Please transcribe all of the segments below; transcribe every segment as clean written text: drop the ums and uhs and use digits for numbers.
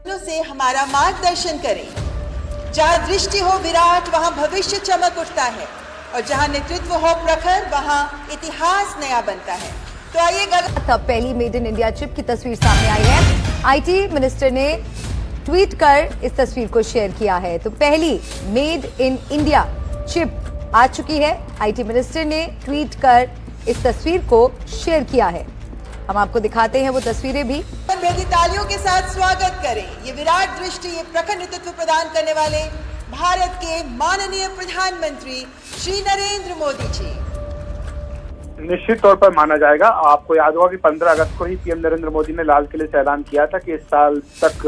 से हमारा मार्गदर्शन करें। जहाँ दृष्टि हो विराट, वहाँ भविष्य चमक उठता है, और जहाँ नेतृत्व हो प्रखर, वहाँ इतिहास नया बनता है। तो आइए तब पहली मेड इन इंडिया चिप की तस्वीर सामने आई है। आईटी मिनिस्टर ने ट्वीट कर इस तस्वीर को शेयर किया है। तो पहली मेड इन इंडिया चिप आ चुकी है। आईटी मिनिस्टर ने ट्वीट कर इस तस्वीर को शेयर किया है। हम आपको दिखाते हैं वो तस्वीरें भी। भेदी तालियों के साथ स्वागत करें ये विराट दृष्टि, ये प्रखर नेतृत्व प्रदान करने वाले भारत के माननीय प्रधानमंत्री श्री नरेंद्र मोदी जी। निश्चित तौर पर माना जाएगा। आपको याद होगा कि 15 अगस्त को ही पीएम नरेंद्र मोदी ने लाल किले से ऐलान किया था कि इस साल तक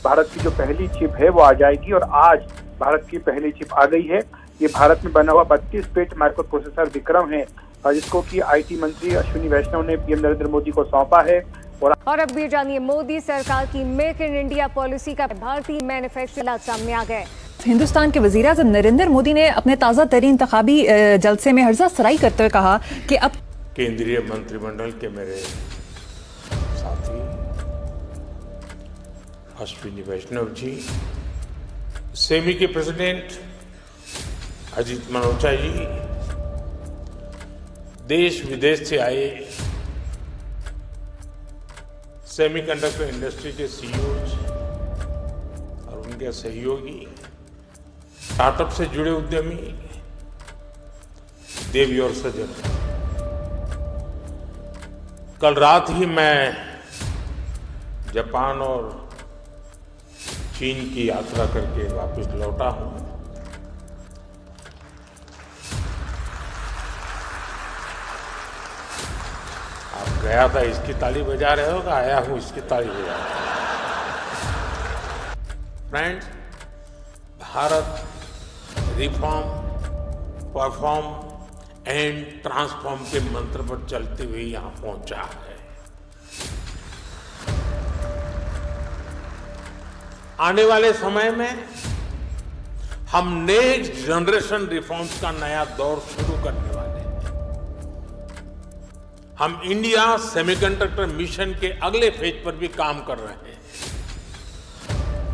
भारत की जो पहली चिप है वो आ जाएगी, और आज भारत की पहली चिप आ गई है। ये भारत में बना हुआ 32 बिट माइक्रो प्रोसेसर विक्रम है, जिसको कि आईटी मंत्री अश्विनी वैष्णव ने पीएम नरेंद्र मोदी को सौंपा है। और अब भी जानिए मोदी सरकार की मेक इन इंडिया पॉलिसी का भारतीय मैन्युफैक्चरर सामने आ गए। हिंदुस्तान के वज़ीर-ए-आज़म नरेंद्र मोदी ने अपने ताज़ा तरीन इंतखाबी जलसे में हर्जा सराई करते हुए कहा कि अब केंद्रीय मंत्रिमंडल के मेरे साथी अश्विनी वैष्णव जी, सेमी के प्रेसिडेंट अजीत मनोचा जी, देश विदेश से आए सेमीकंडक्टर इंडस्ट्री के सीईओज और उनके सहयोगी, स्टार्टअप से जुड़े उद्यमी, देवी और सज्जन, कल रात ही मैं जापान और चीन की यात्रा करके वापस लौटा हूं। आप गया था इसकी ताली बजा रहे हो, आया हूं इसकी ताली बजा रहे हो। Friends, Bharat reform, perform and transform के मंत्र पर चलते हुए यहां पहुंचा है। आने वाले समय में हम नेक्स्ट जनरेशन रिफॉर्म्स का नया दौर शुरू करने वाले हैं। हम इंडिया सेमीकंडक्टर मिशन के अगले फेज पर भी काम कर रहे हैं।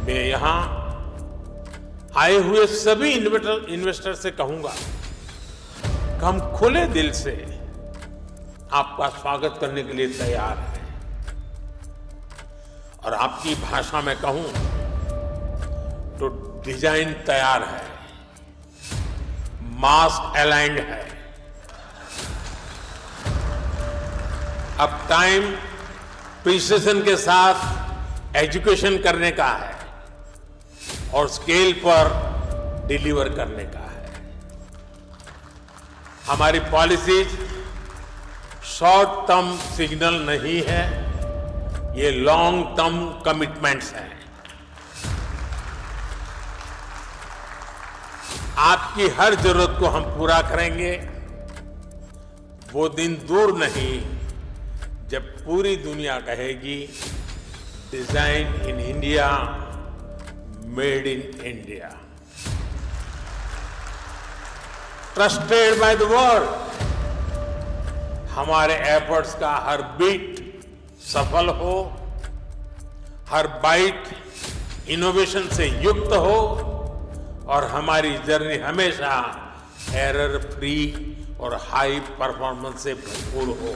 मैं यहां आए हुए सभी इन्वेस्टर से कहूंगा कि हम खुले दिल से आपका स्वागत करने के लिए तैयार हैं, और आपकी भाषा में कहूं तो डिजाइन तैयार है, मास्क अलाइंड है। अब टाइम प्रिसिजन के साथ एजुकेशन करने का है और स्केल पर डिलीवर करने का है। हमारी पॉलिसीज शॉर्ट टर्म सिग्नल नहीं है, ये लॉन्ग टर्म कमिटमेंट्स हैं। आपकी हर जरूरत को हम पूरा करेंगे। वो दिन दूर नहीं जब पूरी दुनिया कहेगी design in India, made in India, trusted by the world. हमारे एफर्ट्स का हर बीट सफल हो, हर बाइट इनोवेशन से युक्त हो, और हमारी जर्नी हमेशा एरर फ्री और हाई परफॉर्मेंस से भरपूर हो।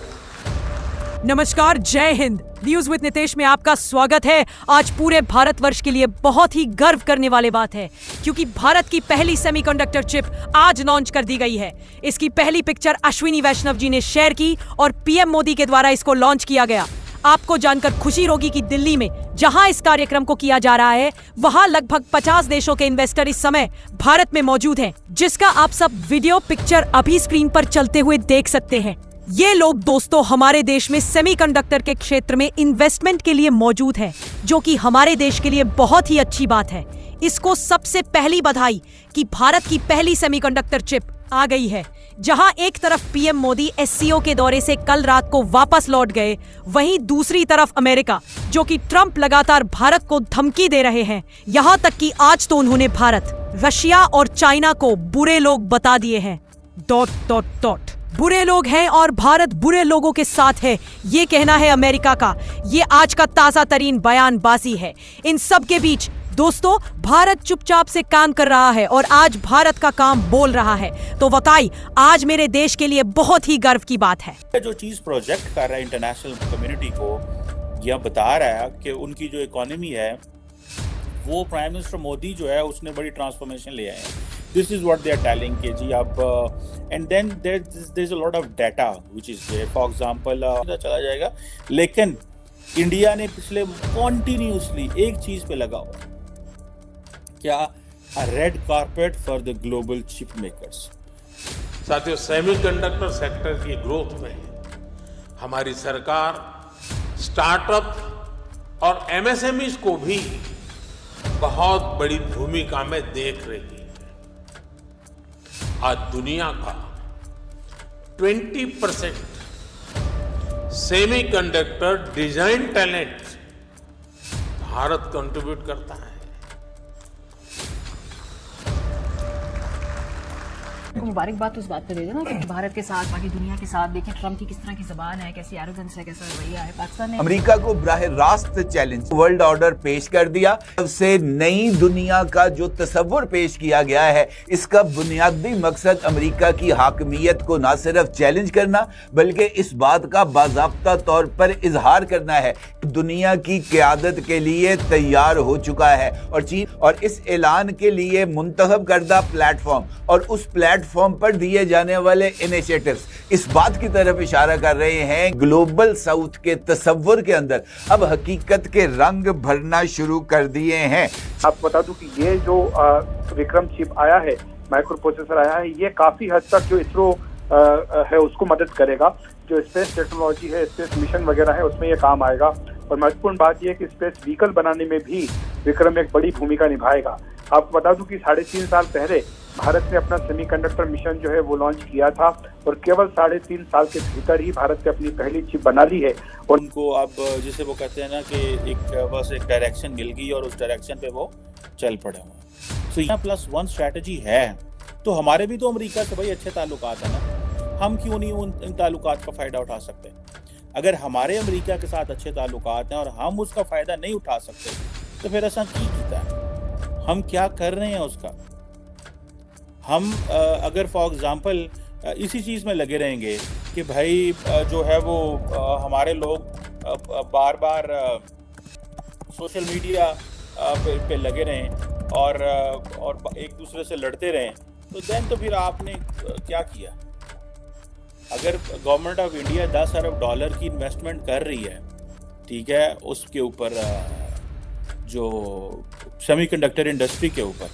नमस्कार, जय हिंद। न्यूज विद नितेश में आपका स्वागत है। आज पूरे भारतवर्ष के लिए बहुत ही गर्व करने वाली बात है, क्योंकि भारत की पहली सेमीकंडक्टर चिप आज लॉन्च कर दी गई है। इसकी पहली पिक्चर अश्विनी वैष्णव जी ने शेयर की और पीएम मोदी के द्वारा इसको लॉन्च किया गया। आपको जानकर खुशी होगी कि दिल्ली में जहां इस कार्यक्रम को किया जा रहा है, वहां लगभग 50 देशों के इन्वेस्टर इस समय भारत में मौजूद हैं, जिसका आप सब वीडियो पिक्चर अभी स्क्रीन पर चलते हुए देख सकते हैं। ये लोग दोस्तों हमारे देश में सेमीकंडक्टर के क्षेत्र में इन्वेस्टमेंट के लिए मौजूद हैं, जो कि हमारे देश के लिए बहुत ही अच्छी बात है। इसको सबसे पहली बधाई कि भारत की पहली सेमीकंडक्टर चिप आ गई है। जहां एक तरफ पीएम मोदी एससीओ के दौरे से कल रात को वापस लौट गए, वहीं दूसरी तरफ अमेरिका, जो कि ट्रंप लगातार भारत को धमकी दे रहे हैं। यहां तक कि आज तो उन्होंने भारत, रशिया और चाइना को बुरे लोग बता दिए हैं। ... बुरे लोग हैं और भारत बुरे लोगों के साथ है, ये कहना है अमेरिका का। ये आज का ताजा तरीन बयानबाजी है। इन सब के बीच दोस्तों, भारत चुपचाप से काम कर रहा है और आज भारत का काम बोल रहा है। तो बताइए, आज मेरे देश के लिए बहुत ही गर्व की बात है। जो चीज प्रोजेक्ट कर रहा है इंटरनेशनल कम्युनिटी को, यह बता रहा है कि उनकी जो इकोनॉमी है वो प्राइम मिनिस्टर मोदी जो है उसने बड़ी ट्रांसफॉर्मेशन ले आए हैं। This is what they are telling कि जी आप and then there is a lot of data which is there. For example चला जाएगा, लेकिन इंडिया ने पिछले कॉन्टिन्यूसली एक चीज पे लगा हुआ, क्या, a red carpet for the global chip makers. साथियों, सेमीकंडक्टर सेक्टर की ग्रोथ में हमारी सरकार स्टार्टअप और एमएसएमईज को भी बहुत बड़ी भूमिका में देख रही है। आज दुनिया का 20% semiconductor design talent Bharat contribute करता है। मुबारकबाद तो इस बात पे दे देना कि भारत के साथ बाकी दुनिया के साथ देखें ट्रम्प की किस तरह की ज़बान है, कैसी एरोगेंस है, कैसा रवैया है। पाकिस्तान ने अमेरिका को बराह रास्त चैलेंज वर्ल्ड ऑर्डर पेश कर दिया। सबसे नई दुनिया का जो तस्वुर पेश किया गया है, इसका बुनियादी मकसद अमेरिका की हाकमियत को न सिर्फ चैलेंज करना बल्कि इस बात का बाज़ाब्ता तौर पर इजहार करना है कि दुनिया की क़यादत के लिए तैयार हो चुका है। और चीन और इस ऐलान के लिए मुंतखब करदा प्लेटफॉर्म और उस प्लेटफॉर्म पर दिए जाने वाले इनिशिएटिव्स इस बात की तरफ इशारा कर रहे हैं, ग्लोबल साउथ के तस्वुर के अंदर अब हकीकत के रंग भरना शुरू कर दिए हैं। आपको बता दूं कि ये जो विक्रम चिप आया है, माइक्रो प्रोसेसर आया है, ये काफी हद तक जो इसरो है उसको मदद करेगा। जो स्पेस टेक्नोलॉजी है, स्पेस मिशन वगैरह है, उसमें ये काम आएगा। और महत्वपूर्ण बात यह है कि स्पेस व्हीकल बनाने में भी विक्रम एक बड़ी भूमिका निभाएगा। आपको बता दूं कि 3.5 साल पहले भारत ने अपना सेमीकंडक्टर मिशन जो है वो लॉन्च किया था और केवल 3.5 साल के भीतर ही भारत ने अपनी पहली चिप बना ली है। और उनको अब जिसे वो कहते हैं ना कि एक डायरेक्शन मिल गई और उस डायरेक्शन पे वो चल पड़े हुए। तो यहाँ +1 स्ट्रैटेजी है, तो हमारे भी तो अमेरिका से भाई अच्छे ताल्लुकात है ना, हम क्यों नहीं इन ताल्लुकात का फ़ायदा उठा सकते? अगर हमारे अमेरिका के साथ अच्छे ताल्लुकात हैं और हम उसका फ़ायदा नहीं उठा सकते तो फिर ऐसा की कीता है, हम क्या कर रहे हैं उसका? हम अगर फॉर एग्जांपल इसी चीज़ में लगे रहेंगे कि भाई जो है वो हमारे लोग बार बार सोशल मीडिया पे लगे रहें और एक दूसरे से लड़ते रहें, तो देन तो फिर आपने क्या किया? अगर government of India 10 Arab dollar की इन्वेस्टमेंट कर रही है, ठीक है, उसके ऊपर जो सेमीकंडक्टर इंडस्ट्री के ऊपर,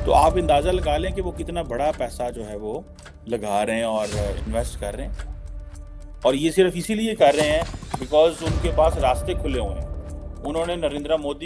तो आप अंदाज़ा लगा लें कि वो कितना बड़ा पैसा जो है वो लगा रहे हैं और इन्वेस्ट कर रहे हैं। और ये सिर्फ इसीलिए कर रहे हैं बिकॉज उनके पास रास्ते खुले हुए हैं। उन्होंने नरेंद्र मोदी